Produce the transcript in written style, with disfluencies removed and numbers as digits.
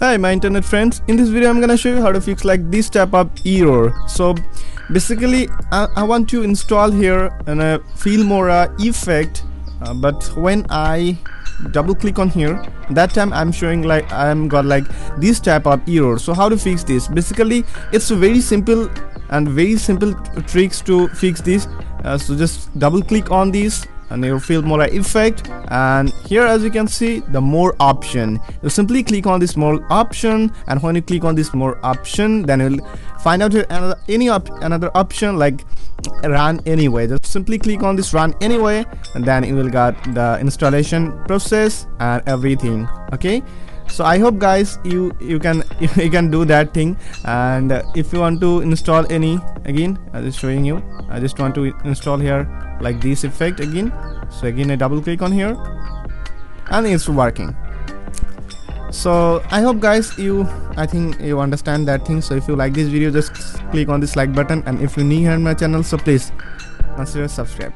Hi my internet friends, in this video I'm gonna show you how to fix like this type of error. So basically I want to install here a Filmora effect, but when I double click on here, that time I'm showing like I'm got like this type of error. So how to fix this? Basically it's very simple tricks to fix this. So just double click on this and your Filmora effect, and here as you can see the more option, you simply click on this more option, and when you click on this more option, then you'll find out another option like run anyway. Just simply click on this run anyway, and then you will get the installation process and everything. Okay, so I hope guys you can do that thing. And if you want to install any, again I'm just showing you, I just want to install here like this effect again. So again I double click on here and it's working. So I hope guys I think you understand that thing. So if you like this video, just click on this like button, and if you're new here in my channel, so please consider subscribe.